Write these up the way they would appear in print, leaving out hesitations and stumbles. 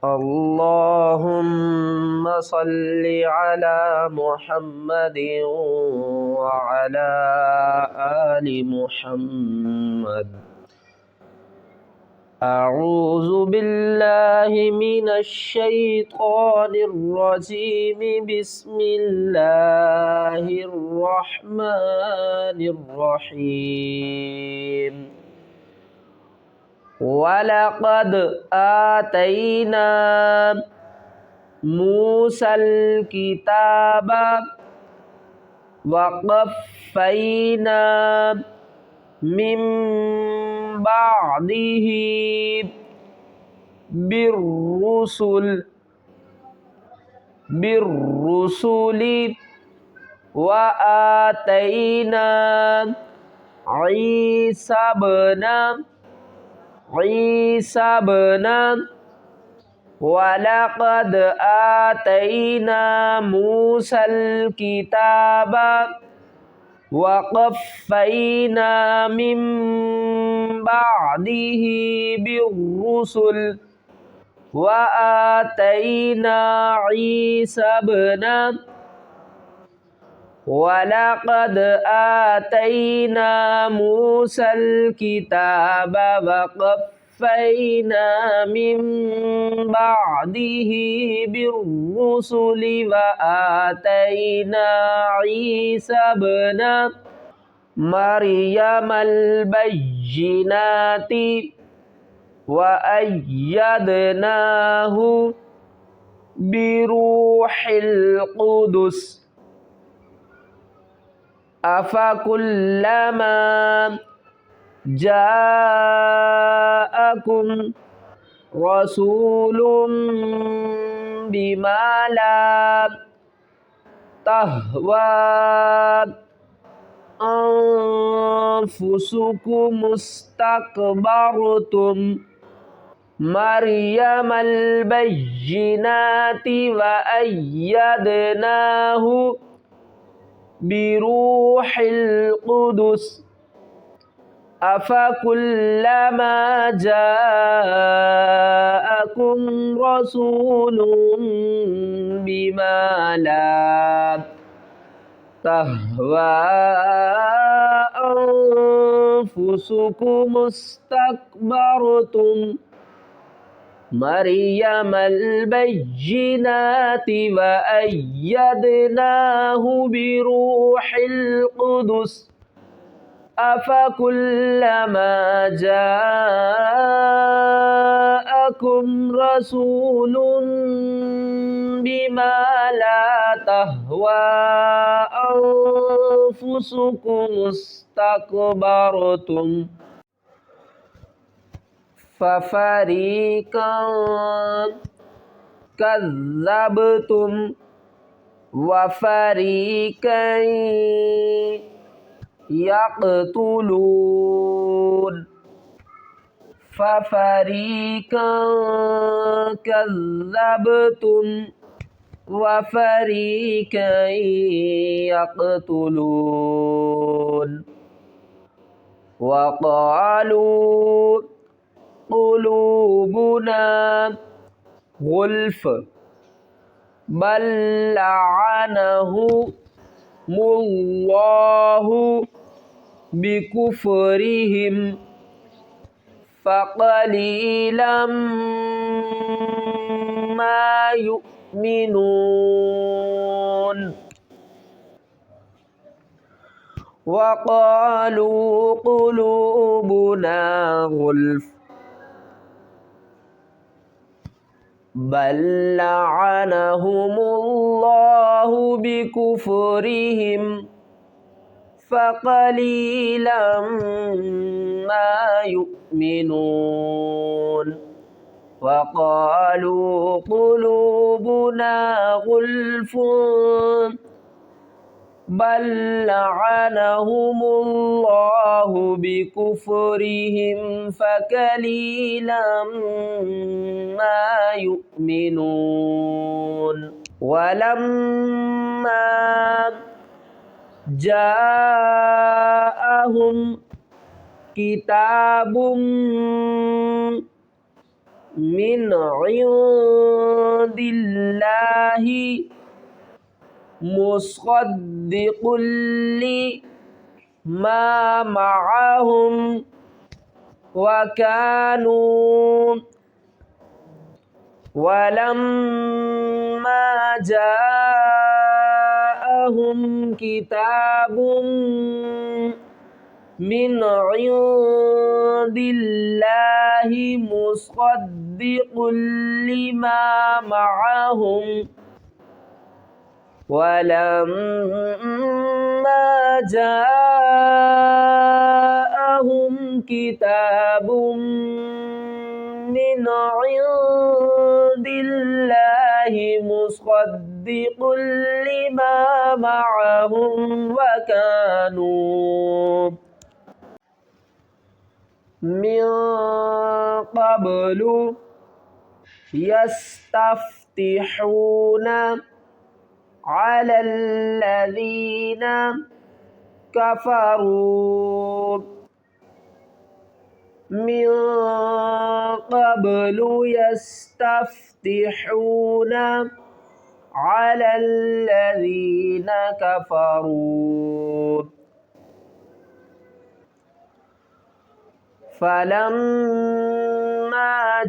اللهم صل على محمد وعلى آل محمد. أعوذ بالله من الشيطان الرجيم. بسم الله الرحمن الرحيم. ولقد آتينا موسى الكتاب وقفينا من بعده بالرسل وآتينا عيسى بن ولقد آتينا موسى الكتاب وقفينا من بعده بالرسل وآتينا ولقد آتينا موسى الكتاب وقفينا من بعده بالرسل وآتينا عيسى بن مريم البينات وأيدناه بروح القدس. أفكلما جاءكم رسول بما لا تهوى أنفسكم استكبرتم مريم البينات وأيدناه بروح القدس. أفكلما جاءكم رسول بما لا تهوى أنفسكم استكبرتم مريم البينات وأيدناه بروح القدس. أفكلما جاءكم رسول بما لا تهوى أنفسكم استكبرتم ففريقا كذبتم وفريقا يقتلون. ففريقا كذبتم وفريقا يقتلون. وقالوا قلوبنا غلف بل لعنهم الله بكفرهم فقليلا ما يؤمنون. وقالوا قلوبنا غلف بل لعنهم الله بكفرهم فقليلا ما يؤمنون. وقالوا قلوبنا غلف بل لعنهم الله بكفرهم فقليلا ما يؤمنون. ولما جاءهم كتاب من عند الله مصدق لما معهم وكانوا ولما جاءهم كتاب من عند الله مصدق لما معهم ولما جاءهم كتاب من عند الله مصدق لما معهم وكانوا من قبل يستفتحون على الذين كفروا من قبل يستفتحون على الذين كفروا فلما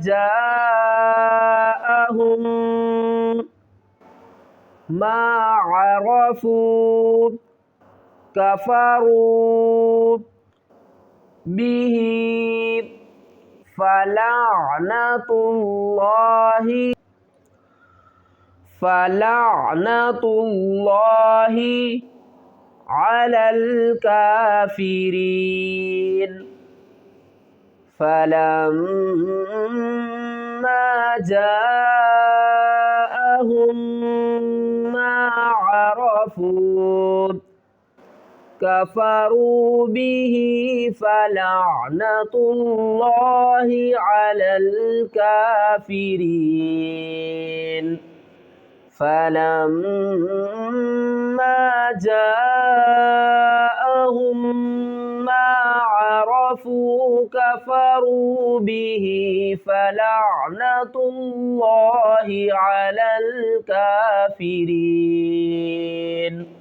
جاءهم ما عرفوا كفروا به فلعنة الله على الكافرين فلما جاءهم ما عرفوا كفروا به فلعنة الله على الكافرين فلما جاءهم ما عرفوا كفروا به فلعنة الله على الكافرين.